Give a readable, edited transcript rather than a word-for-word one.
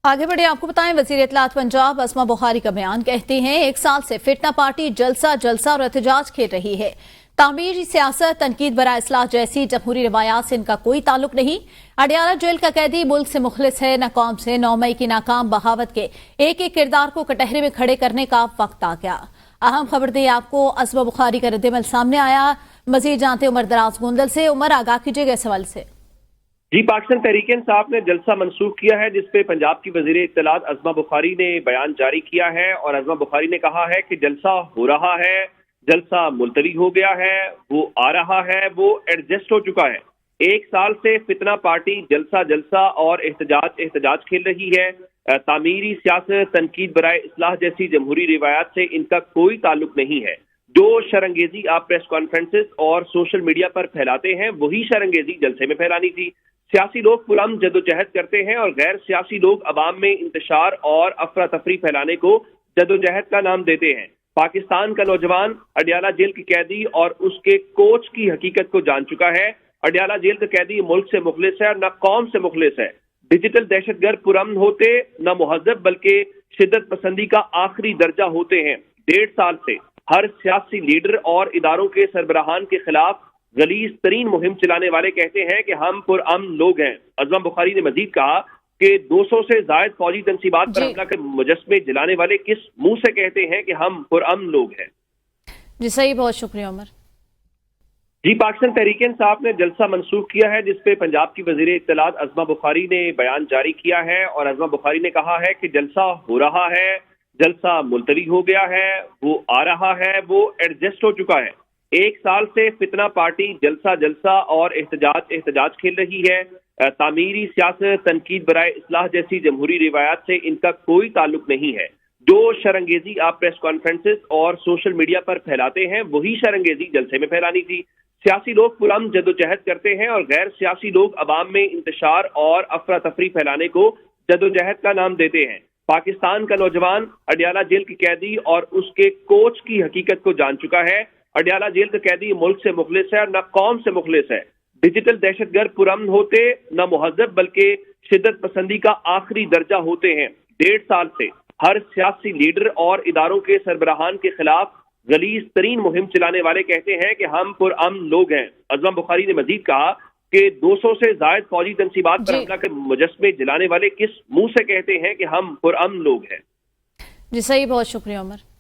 आगे बढ़े आपको बताएं, वजीर इत्तलात पंजाब अस्मा बुखारी का बयान कहते हैं 1 साल से फितना पार्टी जलसा जलसा और एहतजाज खेल रही है। तामीरी सियासत, तनकीद बराए इस्लाह जैसी जमहूरी रवायात से इनका कोई ताल्लुक नहीं। अडियाला जेल का कैदी मुल्क से मुखलिस है, न कौम से। 9 मई की नाकाम बगावत के एक एक किरदार को कटहरे में खड़े करने का वक्त आ गया। अहम खबर दी आपको, अस्मा बुखारी का रद्दमल सामने आया। मजीद जानते उमर दराज गोंदल से। उमर, आगाह कीजिएगा इस सवाल से। जी, पाकिस्तान तहरीक इंसाफ ने जलसा मंसूख किया है, जिसपे पंजाब की वजीर इत्तलात अस्मा बुखारी ने बयान जारी किया है। और अस्मा बुखारी ने कहा है कि जलसा हो रहा है, जलसा मुलतवी हो गया है, वो आ रहा है, वो एडजस्ट हो चुका है। 1 साल से फितना पार्टी जलसा जलसा और एहतजाज खेल रही है। तामीरी सियासत, तनकीद बराए इस्लाह जैसी जमहूरी रिवायात से इनका कोई ताल्लुक नहीं है। जो शरंगेजी आप प्रेस कॉन्फ्रेंसेस और सोशल मीडिया पर फैलाते हैं, वही शरंगेजी जलसे में फैलानी थी। सियासी लोग पुरअमन जदोजहद करते हैं और गैर सियासी लोग अवाम में इंतशार और अफरा तफरी फैलाने को जदोजहद का नाम देते हैं। पाकिस्तान का नौजवान अडियाला जेल के कैदी और उसके कोच की हकीकत को जान चुका है। अडियाला जेल का कैदी मुल्क से मुखलिस है और न कौम से मुखलिस है। डिजिटल दहशतगर्द पुरअमन होते न मुहज्जब, बल्कि शिद्दत पसंदी का आखिरी दर्जा होते हैं। 1.5 साल से हर सियासी लीडर और इदारों के सरबराहान के खिलाफ गलीज तरीन मुहिम चलाने वाले कहते हैं कि हम पुरअमन लोग हैं। अस्मा बुखारी ने मजीद कहा कि 200 से जायद फौजी तनसीबात पर हमला कर मुजस्मे जलाने वाले किस मुंह से कहते हैं कि हम पुरअमन लोग हैं। जी सही, बहुत शुक्रिया उमर। जी, पाकिस्तान तहरीक इंसाफ ने जलसा मंसूख किया है, जिसपे पंजाब की वजीर इत्तलात अस्मा बुखारी ने बयान जारी किया है। और अस्मा बुखारी ने कहा है कि जलसा हो रहा है, जलसा मुलतवी हो गया है, वो आ रहा है, वो एडजस्ट हो चुका है। 1 साल से फितना पार्टी जलसा जलसा और एहतजाज खेल रही है। तामीरी सियासत, तनकीद बराए इस्लाह जैसी जमहूरी रिवायात से इनका कोई ताल्लुक नहीं है। जो शरंगेजी आप प्रेस कॉन्फ्रेंसेस और सोशल मीडिया पर फैलाते हैं, वही शरंगेजी जलसे में फैलानी थी। सियासी लोग पुरअमन जदोजहद करते हैं और गैर सियासी लोग अवाम में इंतशार और अफरा तफरी फैलाने को जदोजहद का नाम देते हैं। पाकिस्तान का नौजवान अडियाला जेल के कैदी और उसके कोच की हकीकत को जान चुका है। अडियाला जेल का कैदी मुल्क से मुखलिस है और न कौम से मुखलिस है। डिजिटल दहशतगर्द पुरअमन होते न मुहज्जब, बल्कि शिद्दत पसंदी का आखिरी दर्जा होते हैं। 1.5 साल से हर सियासी लीडर और इदारों के सरबराहान के खिलाफ गलीज तरीन मुहिम चलाने वाले कहते हैं कि हम पुरअमन लोग हैं। अस्मा बुखारी ने मजीद कहा कि 200 से जायद फौजी तनसीबात पर हमला कर मुजस्मे जलाने वाले किस मुंह से कहते हैं कि हम पुरअमन लोग हैं। जी सही, बहुत शुक्रिया उमर।